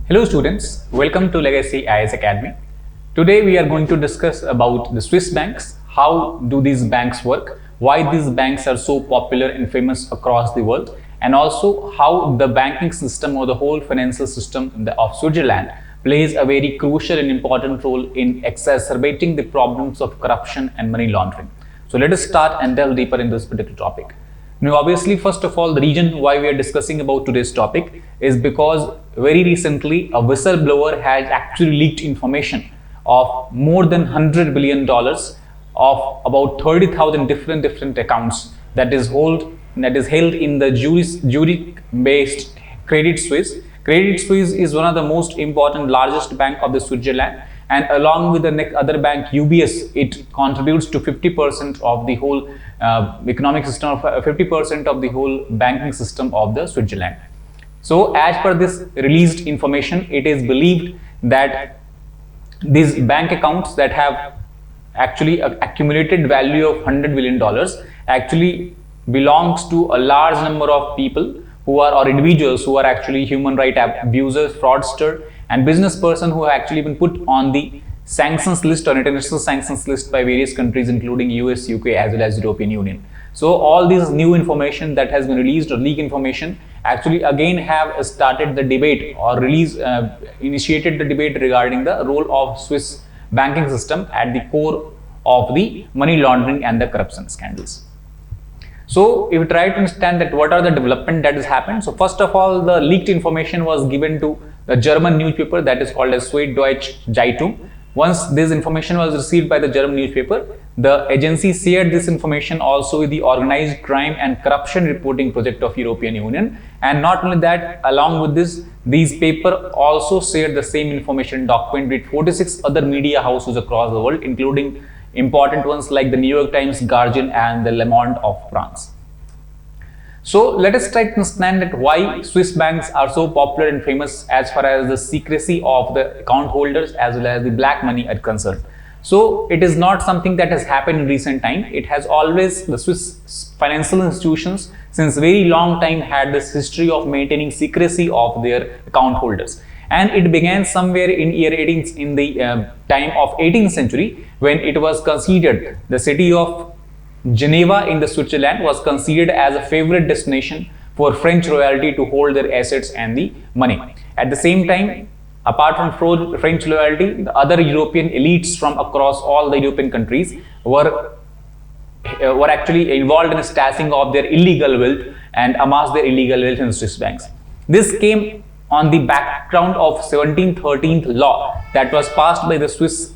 Hello students, welcome to Legacy IAS Academy. Today we are going to discuss about the Swiss banks, how do these banks work, why these banks are so popular and famous across the world, and also how the banking system or the whole financial system of Switzerland plays a very crucial and important role in exacerbating the problems of corruption and money laundering. So let us start and delve deeper in this particular topic. Now, obviously, first of all, the reason why we are discussing about today's topic is because very recently a whistleblower has actually leaked information of more than $100 billion of about 30,000 different accounts that is held in the Zurich-based Credit Suisse. Credit Suisse is one of the most important, largest bank of the Switzerland, and along with the next other bank UBS, it contributes to 50% of the whole economic system, 50% of the whole banking system of the Switzerland. So as per this released information, it is believed that these bank accounts that have actually accumulated value of $100 billion actually belongs to a large number of people who are, or individuals who are actually human right abusers, fraudsters, and business person who have actually been put on the sanctions list or international sanctions list by various countries including US, UK as well as European Union. So all this new information that has been released or leaked information actually again have started the debate or initiated the debate regarding the role of Swiss banking system at the core of the money laundering and the corruption scandals. So if we try to understand that what are the development that has happened. So first of all, the leaked information was given to the German newspaper that is called as Süddeutsche Zeitung. Once this information was received by the German newspaper, the agency shared this information also with the Organized Crime and Corruption Reporting Project of European Union. And not only that, along with this, these paper also shared the same information document with 46 other media houses across the world, including important ones like the New York Times, Guardian, and the Le Monde of France. So let us try to understand that why Swiss banks are so popular and famous as far as the secrecy of the account holders as well as the black money are concerned. So it is not something that has happened in recent time. It has always, the Swiss financial institutions since very long time had this history of maintaining secrecy of their account holders. And it began somewhere in the time of 18th century, when it was considered the city of Geneva in the Switzerland was considered as a favorite destination for French royalty to hold their assets and the money. At the same time, apart from French loyalty, the other European elites from across all the European countries were actually involved in stashing of their illegal wealth and amassed their illegal wealth in Swiss banks. This came on the background of 1713 law that was passed by the Swiss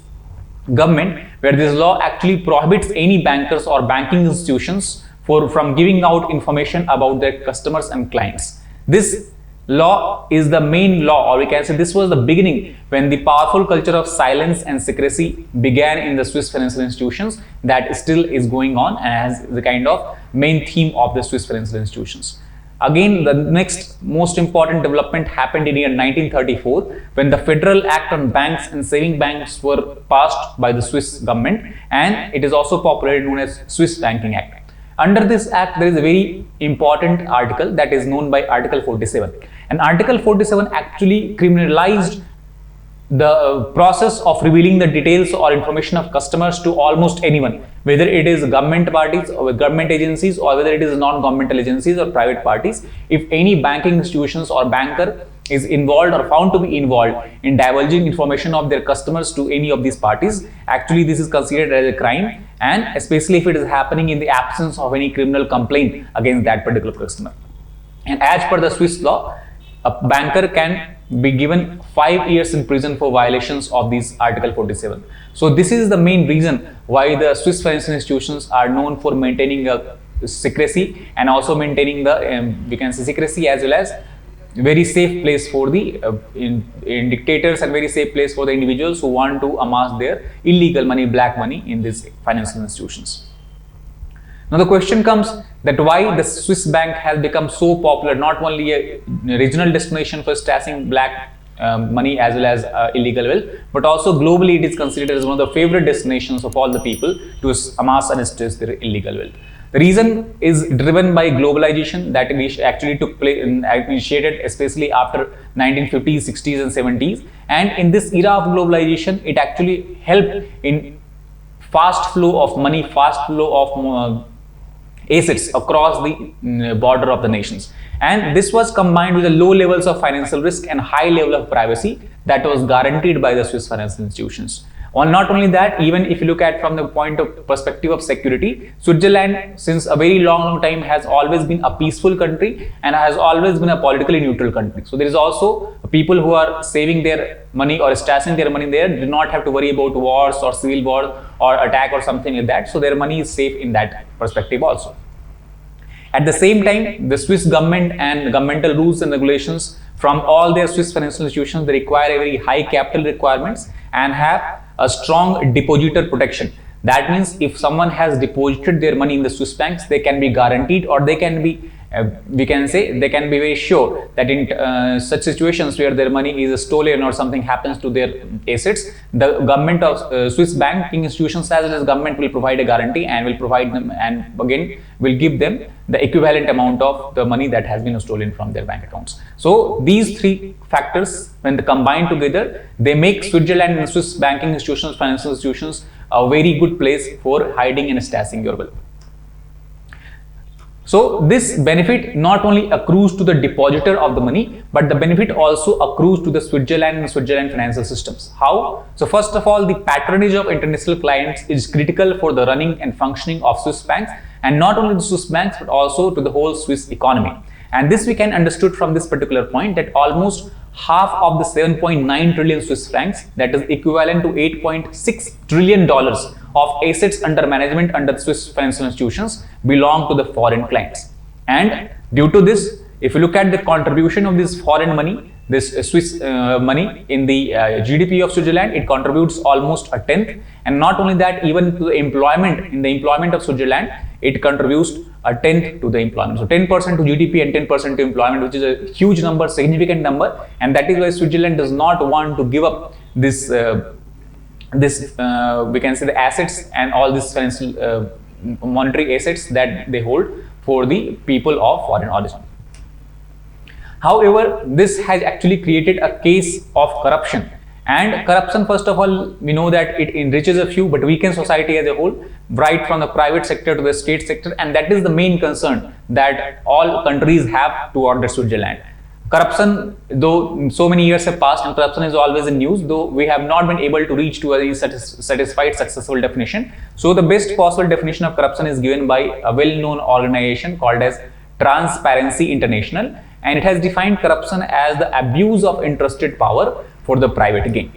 government, where this law actually prohibits any bankers or banking institutions from giving out information about their customers and clients. This law is the main law, or we can say this was the beginning when the powerful culture of silence and secrecy began in the Swiss financial institutions that still is going on and as the kind of main theme of the Swiss financial institutions. Again, the next most important development happened in year 1934 when the Federal Act on Banks and Saving Banks were passed by the Swiss government, and it is also popularly known as Swiss Banking Act. Under this act, there is a very important article that is known by Article 47. And Article 47 actually criminalized the process of revealing the details or information of customers to almost anyone, whether it is government parties or government agencies or whether it is non-governmental agencies or private parties. If any banking institutions or banker is involved or found to be involved in divulging information of their customers to any of these parties, actually this is considered as a crime, and especially if it is happening in the absence of any criminal complaint against that particular customer. And as per the Swiss law, a banker can be given 5 years in prison for violations of these Article 47. So this is the main reason why the Swiss financial institutions are known for maintaining a secrecy and also maintaining the we can say secrecy as well as very safe place for the in dictators and very safe place for the individuals who want to amass their illegal money, black money in these financial institutions. Now the question comes that why the Swiss bank has become so popular, not only a regional destination for stashing black money as well as illegal wealth, but also globally it is considered as one of the favorite destinations of all the people to amass and stash their illegal wealth. The reason is driven by globalization that actually took place, initiated especially after 1950s, 60s and 70s. And in this era of globalization, it actually helped in fast flow of money, fast flow of assets across the border of the nations. And this was combined with the low levels of financial risk and high level of privacy that was guaranteed by the Swiss financial institutions. Not only that, even if you look at from the point of perspective of security, Switzerland since a very long time has always been a peaceful country and has always been a politically neutral country. So there is also people who are saving their money or stashing their money there do not have to worry about wars or civil war or attack or something like that. So their money is safe in that perspective also. At the same time, the Swiss government and governmental rules and regulations from all their Swiss financial institutions, they require a very high capital requirements and have a strong depositor protection. That means if someone has deposited their money in the Swiss banks, they can be guaranteed, or they can be, we can say, they can be very sure that in such situations where their money is stolen or something happens to their assets, the government of Swiss banking institutions as well as government will provide a guarantee and will provide them, and again will give them the equivalent amount of the money that has been stolen from their bank accounts. So these three factors, when they combine together, they make Switzerland and Swiss banking institutions, financial institutions, a very good place for hiding and stashing your wealth. So this benefit not only accrues to the depositor of the money, but the benefit also accrues to the Switzerland and Switzerland financial systems. How? So first of all, the patronage of international clients is critical for the running and functioning of Swiss banks, and not only the Swiss banks but also to the whole Swiss economy. And this we can understood from this particular point that almost half of the 7.9 trillion Swiss francs, that is equivalent to $8.6 trillion of assets under management under the Swiss financial institutions, belong to the foreign clients. And due to this, if you look at the contribution of this foreign money, this Swiss money in the GDP of Switzerland, it contributes almost a tenth. And not only that, even to the employment, in the employment of Switzerland, it contributes a tenth to the employment. So 10% to GDP and 10% to employment, which is a huge number, significant number. And that is why Switzerland does not want to give up this, we can say the assets and all these financial monetary assets that they hold for the people of foreign origin. However, this has actually created a case of corruption. And corruption, first of all, we know that it enriches a few but weakens society as a whole, right from the private sector to the state sector, and that is the main concern that all countries have toward Switzerland. Corruption, though so many years have passed and corruption is always in news, though we have not been able to reach to a satisfied, successful definition. So the best possible definition of corruption is given by a well-known organization called as Transparency International, and it has defined corruption as the abuse of entrusted power for the private gain.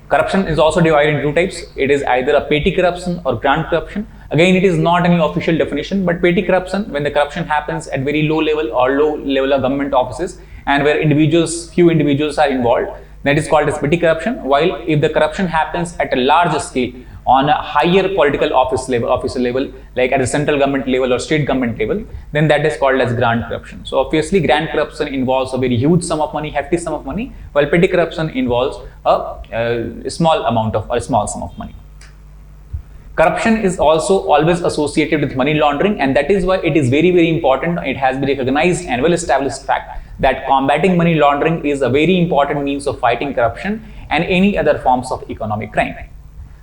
Corruption is also divided into two types. It is either a petty corruption or grand corruption. Again, it is not any official definition, but petty corruption, when the corruption happens at very low level or low level of government offices and where few individuals are involved, that is called as petty corruption. While if the corruption happens at a larger scale on a higher political officer level, like at the central government level or state government level, then that is called as grand corruption. So obviously grand corruption involves a very huge sum of money, hefty sum of money, while petty corruption involves a small amount of, or a small sum of money. Corruption is also always associated with money laundering, and that is why it is very, very important. It has been recognized and well established fact that combating money laundering is a very important means of fighting corruption and any other forms of economic crime.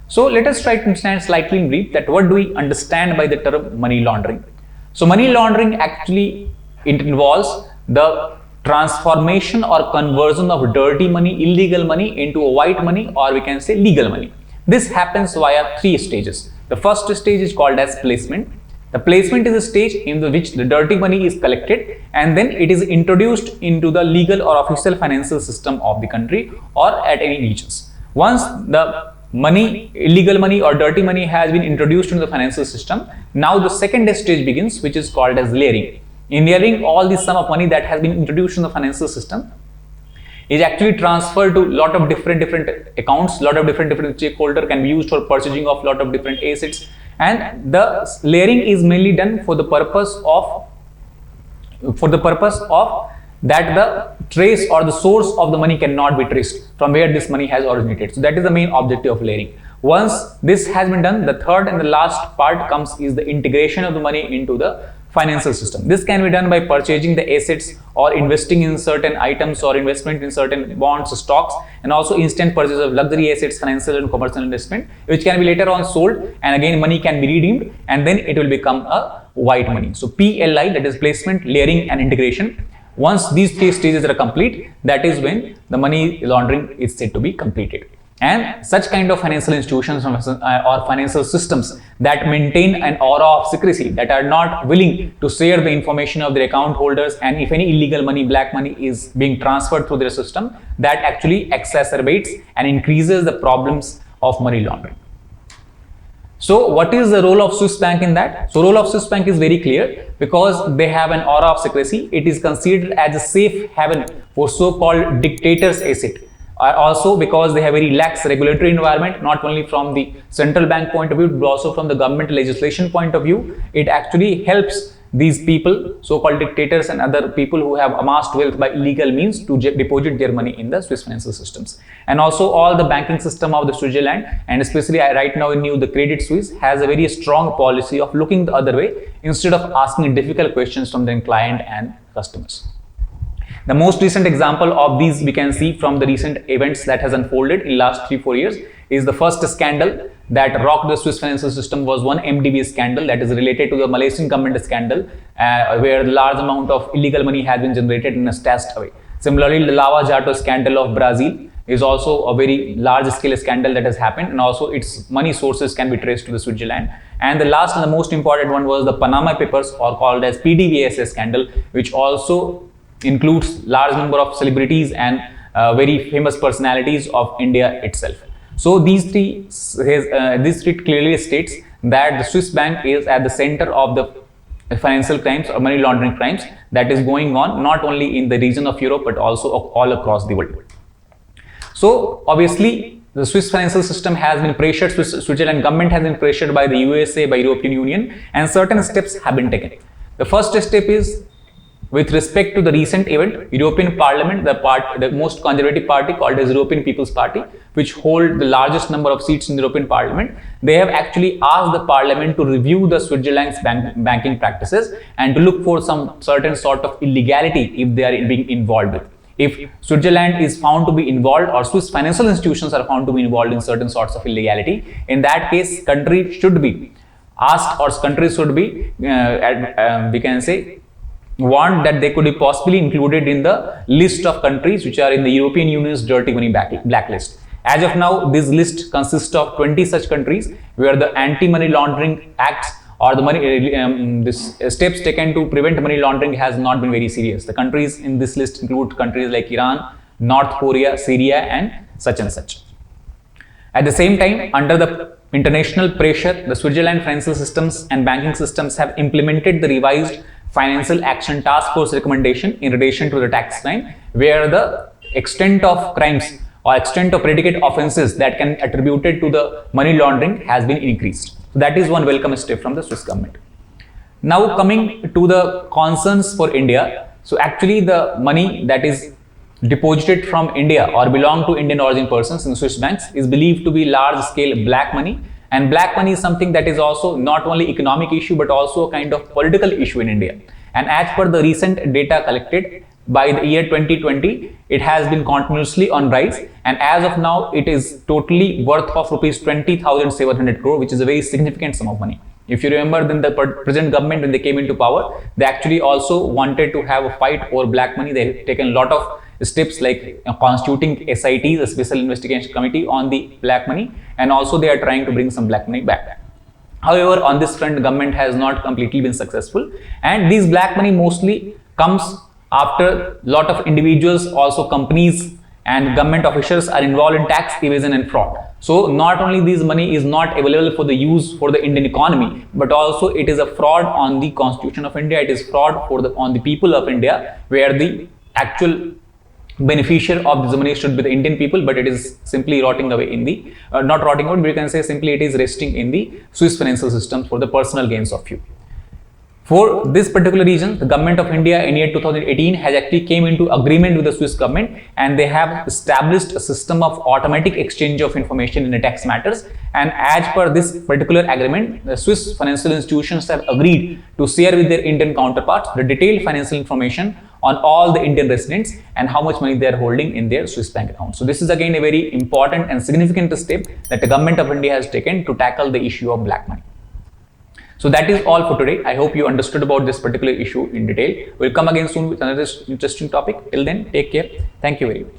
So let us try to understand slightly in brief that what do we understand by the term money laundering. So money laundering actually, it involves the transformation or conversion of dirty money, illegal money into a white money, or we can say legal money. This happens via three stages. The first stage is called as placement. The placement is a stage in which the dirty money is collected and then it is introduced into the legal or official financial system of the country or at any regions. Once the money, illegal money or dirty money has been introduced into the financial system, now the second stage begins, which is called as layering. In layering, all this sum of money that has been introduced in the financial system is actually transferred to lot of different accounts, lot of different stakeholder can be used for purchasing of lot of different assets, and the layering is mainly done for the purpose of that the trace or the source of the money cannot be traced from where this money has originated. So that is the main objective of layering. Once this has been done, the third and the last part comes is the integration of the money into the financial system. This can be done by purchasing the assets or investing in certain items or investment in certain bonds, stocks, and also instant purchase of luxury assets, financial and commercial investment, which can be later on sold, and again money can be redeemed, and then it will become a white money. So PLI, that is placement, layering and integration. Once these three stages are complete, that is when the money laundering is said to be completed. And such kind of financial institutions or financial systems that maintain an aura of secrecy, that are not willing to share the information of their account holders, and if any illegal money, black money is being transferred through their system, that actually exacerbates and increases the problems of money laundering. So what is the role of Swiss bank in that? So role of Swiss bank is very clear, because they have an aura of secrecy. It is considered as a safe haven for so-called dictators' asset. Also because they have very lax regulatory environment, not only from the central bank point of view, but also from the government legislation point of view. It actually helps these people, so-called dictators and other people who have amassed wealth by illegal means, to deposit their money in the Swiss financial systems. And also all the banking system of the Switzerland, and especially right now in the Credit Suisse, has a very strong policy of looking the other way instead of asking difficult questions from their client and customers. The most recent example of these we can see from the recent events that has unfolded in last 3-4 years is the first scandal that rocked the Swiss financial system was one MDB scandal, that is related to the Malaysian government scandal, where a large amount of illegal money has been generated and stashed away. Similarly, the Lava Jato scandal of Brazil is also a very large scale scandal that has happened, and also its money sources can be traced to the Switzerland. And the last and the most important one was the Panama Papers, or called as PDVSA scandal, which also includes large number of celebrities and very famous personalities of India itself. So these three clearly states that the Swiss bank is at the center of the financial crimes or money laundering crimes that is going on not only in the region of Europe but also all across the world. So obviously the Swiss financial system has been pressured, Switzerland government has been pressured by the USA, by European Union, and certain steps have been taken. The first step is, with respect to the recent event, European Parliament, the most conservative party called as European People's Party, which hold the largest number of seats in the European Parliament, they have actually asked the Parliament to review the Switzerland's banking practices and to look for some certain sort of illegality if they are being involved with. If Switzerland is found to be involved, or Swiss financial institutions are found to be involved in certain sorts of illegality, in that case, countries should be asked, or countries should be, we can say, warned that they could be possibly included in the list of countries which are in the European Union's dirty money blacklist. As of now, this list consists of 20 such countries where the anti-money laundering acts or the steps taken to prevent money laundering has not been very serious. The countries in this list include countries like Iran, North Korea, Syria, and such and such. At the same time, under the international pressure, the Switzerland financial systems and banking systems have implemented the revised Financial Action Task Force recommendation in relation to the tax crime, where the extent of crimes or extent of predicate offences that can be attributed to the money laundering has been increased. So that is one welcome step from the Swiss government. Now coming to the concerns for India. So actually the money that is deposited from India or belong to Indian origin persons in Swiss banks is believed to be large scale black money. And black money is something that is also not only economic issue but also a kind of political issue in India. And as per the recent data collected, by the year 2020, it has been continuously on rise, and as of now, it is totally worth of rupees 20,700 crore, which is a very significant sum of money. If you remember, then the present government, when they came into power, they actually also wanted to have a fight over black money. They have taken a lot of steps like constituting SITs, a Special Investigation Committee on the black money, and also they are trying to bring some black money back. However, on this front, the government has not completely been successful, and this black money mostly comes after a lot of individuals, also companies and government officials are involved in tax evasion and fraud. So not only this money is not available for the use for the Indian economy, but also it is a fraud on the Constitution of India. It is fraud on the people of India, where the actual beneficiary of this money should be the Indian people, but it is simply rotting away in the, not rotting out, but you can say simply it is resting in the Swiss financial system for the personal gains of few. For this particular region, the government of India in year 2018 has actually came into agreement with the Swiss government, and they have established a system of automatic exchange of information in the tax matters. And as per this particular agreement, the Swiss financial institutions have agreed to share with their Indian counterparts the detailed financial information on all the Indian residents and how much money they are holding in their Swiss bank account. So this is again a very important and significant step that the government of India has taken to tackle the issue of black money. So that is all for today. I hope you understood about this particular issue in detail. We'll come again soon with another interesting topic. Till then, take care. Thank you very much.